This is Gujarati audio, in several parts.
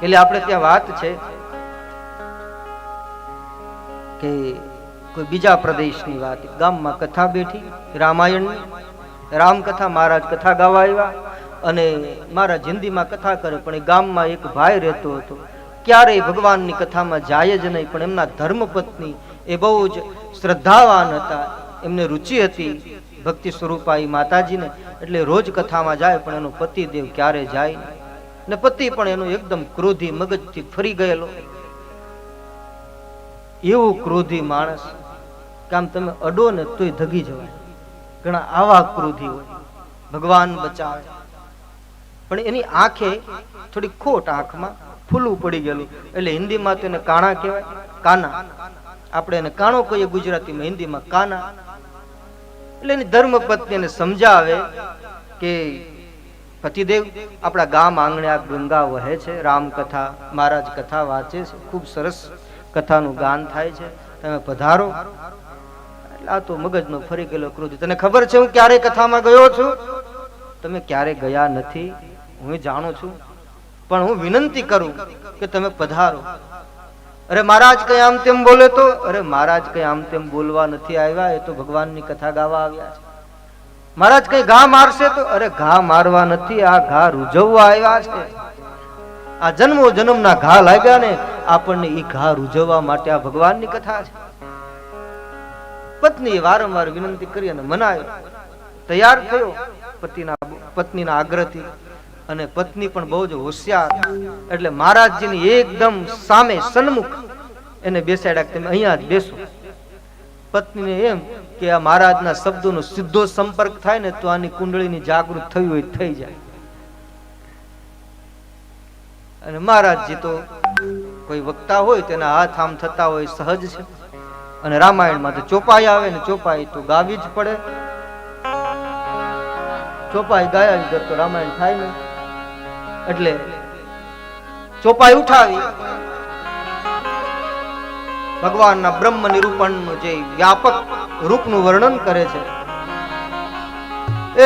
એટલે આપણે ત્યાં વાત છે કે કોઈ બીજા પ્રદેશની વાત, ગામમાં કથા બેઠી રામાયણની, રામકથા, મહારાજ કથા ગાવા આવ્યા અને મહારાજ હિન્દીમાં કથા કરે, પણ એ ગામમાં એક ભાઈ રહેતો હતો, ક્યારેય ભગવાનની કથામાં જાય જ નહીં, પણ એમના ધર્મપત્ની એ બહુ જ શ્રદ્ધાવાન હતા, એમને રુચિ હતી ભક્તિ સ્વરૂપાઈ માતાજીને, એટલે રોજ કથામાં જાય, પણ એનો પતિદેવ ક્યારે જાય ને પતિ પણ એનો એકદમ ક્રોધી, મગજથી ફરી ગયેલો, એવું ક્રોધી માણસ કે આમ તમે અડો ને તોય ધગી જવાય, ઘણા આવા ક્રોધી હોય, ભગવાન બચાવે. પણ એની આંખે થોડી ખોટ, આંખમાં ફૂલું પડી ગયેલું, એટલે હિન્દીમાં તો એને કાણા કહેવાય, કાના. આપણે એને કાણો કહીએ ગુજરાતીમાં, હિન્દીમાં કાના. એટલે એની ધર્મપત્ની એને સમજાવે કે પતિદેવ, આપણા ગામ આંગણે આ ગંગા વહે છે, રામકથા, મહારાજ કથા વાંચે છે, ખૂબ સરસ કથાનું ગાન થાય છે, તમે પધારો. એટલે આ તો મગજનો ફરી ગયેલો ક્રોધી, તને ખબર છે હું ક્યારે કથામાં ગયો છું? તમે ક્યારે ગયા નથી, હું જાણું છું, પણ હું વિનંતી કરું કે તમે પધારો. અરે મહારાજ કઈ આમ તેમ બોલે તો? અરે મહારાજ કઈ આમ તેમ બોલવા નથી આવ્યા, એ તો ભગવાનની કથા ગાવા આવ્યા છે. મહારાજ કઈ ઘા મારશે તો? અરે ઘા મારવા નથી, આ ઘા રૂઝવવા આવ્યા છે. આ જન્મો જન્મના ઘા લાગ્યા ને આપણને એ ઘા રૂઝવવા માટે આ ભગવાનની કથા છે. પત્નીએ વારંવાર વિનંતી કરી અને મનાયો, તૈયાર થયો પત્નીના આગ્રહથી. અને પત્ની પણ બહુ જ હોશિયાર, એટલે મહારાજજીની એકદમ સામે સન્મુખ એને બેસાડ્યા, તમે અહીંયા જ બેસો. પત્નીને એમ કે આ મહારાજના શબ્દોનો સીધો સંપર્ક થાય ને તો આની કુંડળીની જાગૃત થઈ હોય થઈ જાય. અને મહારાજજી તો કોઈ વક્તા હોય તેના હાથ આમ થતા હોય સહજ છે, અને રામાયણમાં તો ચોપાઈ આવે ને ચોપાઈ તો ગાવી જ પડે. ચોપાઈ ગાયા વગર તો રામાયણ થાય નહીં, એટલે ચોપાઈ ઉઠાવી ભગવાનના બ્રહ્મ નિરૂપણનું જે વ્યાપક રૂપનું વર્ણન કરે છે.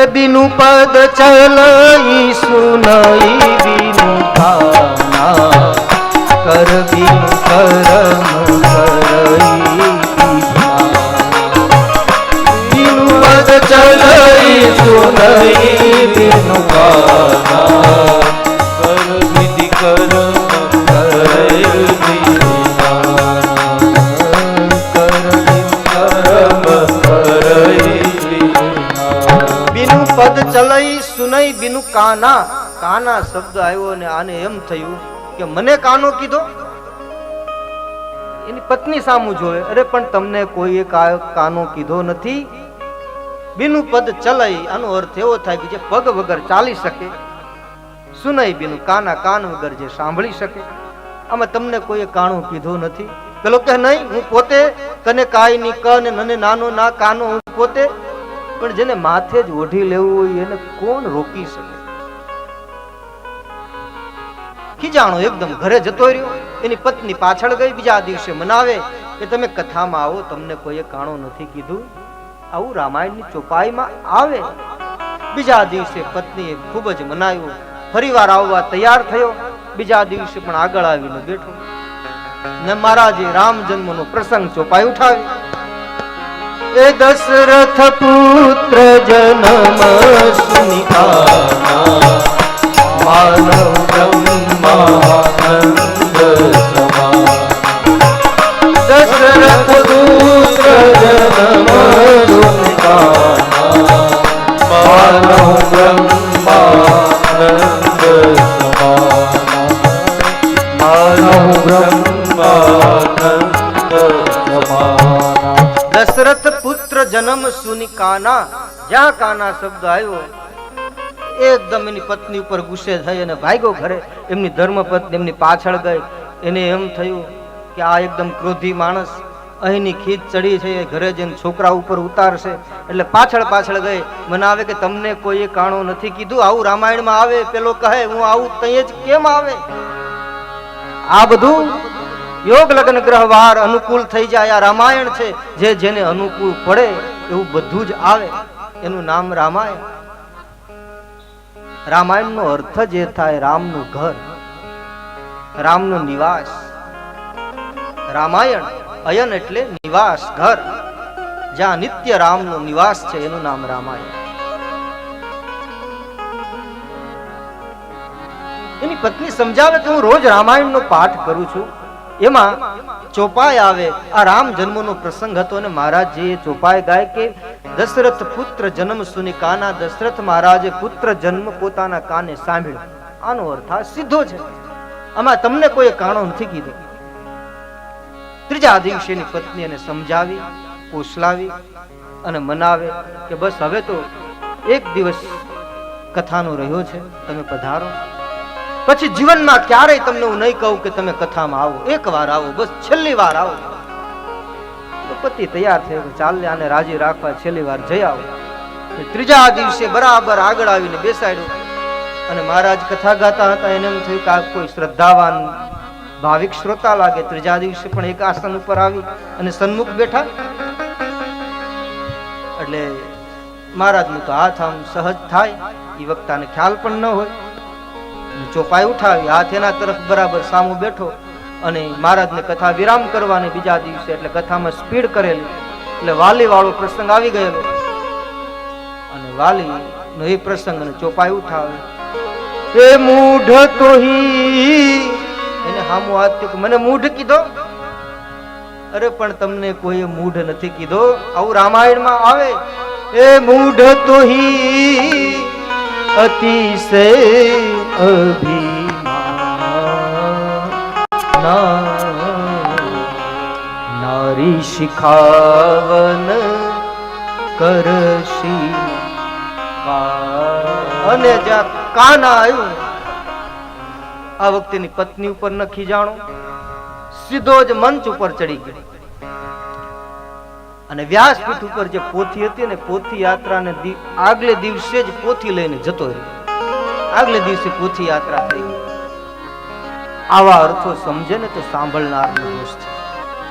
એ બીનું પદ ચલઈ સુનઈ બીનું ખાના, કર બીનું કરમ કરઈ બીનું પદ ચલઈ સુનઈ બીનું ખાના, કર વિધિ કરમ પદ ચલઈ સુનઈ બીનું કાના. કાના શબ્દ આવ્યો ને આને એમ થયું કે મને કાનો કીધો. એની પત્ની સામું જોવે, અરે પણ તમને કોઈએ કાનો કીધો નથી. બીનું પદ ચલઈ, આનો અર્થ એવો થાય કે જે પગ વગર ચાલી શકે. સુનઈ બીનું કાના, કાન વગર જે સાંભળી શકે. આમાં તમને કોઈએ કાણો કીધો નથી. પેલો કે નહીં, હું પોતે કને કાય ની ક ને નને નાનો ના કાનો હું પોતે. પણ જેને માથે જ ઓઢી લેવું હોય એને કોણ રોકી શકે? ખીજાણો એકદમ ઘરે જતો રહ્યો. એની પત્ની પાછળ ગઈ, બીજા દિવસે મનાવે કે તમે કથામાં આવો, તમને કોઈએ કાણો નથી કીધું. આવું રામાયણની ચોપાઈમાં આવે. બીજા દિવસે પત્નીએ ખૂબ જ મનાવ્યું, ફરીવાર આવવા તૈયાર થયો. બીજા દિવસે પણ આગળ આવીને બેઠો ને મહારાજે રામ જન્મનો પ્રસંગ ચોપાઈ ઉઠાવી. એ દશરથ પુત્ર જન્મ સુનિકાના, માનવ બ્રહ્માનંદ સમા. દશરથ પુત્ર જન્મ સુનિકાના, માનવ બ્રહ્માનંદ સમા. માનવ બ્રહ્માનંદ સમા. દશરથ પુત્ર જન્મ સુનિકાના. જ્યાં કાના શબ્દ આવ્યો એકદમ એની પત્ની ઉપર ગુસ્સે થઈ અને ભાગ્યો ઘરે. એમની ધર્મપત્ની એમની પાછળ ગઈ. એને એમ થયું કે આ એકદમ ક્રોધી માણસ, અહીંની ખીચ ચડી છે, ઘરે જઈને છોકરા ઉપર ઉતારશે. એટલે પાછળ પાછળ ગઈ, મનાવે કે તમને કોઈએ કાણો નથી કીધું. આવું રામાયણમાં આવે. પેલો કહે હું આવું તઈ જ કેમ આવે? આ બધું યોગ લગ્ન ગ્રહ વાર અનુકૂળ થઈ જાય. આ રામાયણ છે, જે જેને અનુકૂળ પડે એવું બધું જ આવે. એનું નામ રામાયણ. રામાયણનો અર્થ જ એ થાય રામનું ઘર. રામનો નિવાસ. રામાયણ અયન એટલે નિવાસ, ઘર. જ્યાં નિત્ય રામનો નિવાસ છે એનું નામ રામાયણ. એની પત્ની સમજાવે કે હું રોજ રામાયણનો પાઠ કરું છું, એમાં ચોપાઈ આવે. આ રામ જન્મનો પ્રસંગ હતો અને મહારાજજી ચોપાઈ ગાય કે દશરથ પુત્ર જન્મ સુની કાના. દશરથ મહારાજે પુત્ર જન્મ પોતાના કાને સાંભળ્યો. આનો અર્થ આ સીધો છે, આમાં તમને કોઈ કાણો નથી કીધો. ત્રીજા દિવસે એની પત્ની એને સમજાવી, પોસલાવી અને મનાવે કે બસ હવે તો એક દિવસ કથાનો રહ્યો છે, તમે પધારો. પછી જીવનમાં ક્યારેય તમને હું નહીં કહું કે તમે કથામાં આવો, એક વાર આવો, બસ છેલ્લી વાર આવો. તો પતિ તૈયાર થયો, ચાલે આને રાજી રાખવા છેલ્લી વાર જઈ આવો. ત્રીજા દિવસે બરાબર આગળ આવીને બેસાડ્યો અને મહારાજ કથા ગાતા હતા. એને એમ થયું કે આ કોઈ શ્રદ્ધાવાન ભાવિક શ્રોતા લાગે. ત્રીજા દિવસે પણ એક આસન ઉપર આવી અને સન્મુખ બેઠા. એટલે મહારાજનું તો હાથ આમ સહજ થાય, એ વક્તાને ખ્યાલ પણ ન હોય. ચોપાઈ ઉઠાવી, હાથ એના તરફ બરાબર સામું બેઠો અને મહારાજને કથા વિરામ કરવાની. બીજા દિવસે એટલે કથામાં સ્પીડ કરેલી એટલે વાલી વાળો પ્રસંગ આવી ગયેલો અને વાલી નો એ પ્રસંગ અને ચોપાઈ ઉઠાવે. એ મૂઢ તો એને હામું હાથ થયું કે મને મૂઢ કીધો. અરે પણ તમને કોઈ મૂઢ નથી કીધો, આવું રામાયણમાં આવે. એ મૂઢ તો અતિશય અભિમાન નારી શિખાવન કરશી. અને જ્યાં કાના આવ્યું, આ વખતેની પત્ની ઉપર ન ખીજાણો, સીધો જ મંચ ઉપર ચડી ગયો અને વ્યાસપીઠ ઉપર જે પોથી હતી ને, પોથી યાત્રાને આગલે દિવસે જ પોથી લઈને જતો રહ્યો. આગલે દિવસે પોથી યાત્રા થઈ. આવા અર્થો સમજે ને તો સાંભળનાર દોષ છે.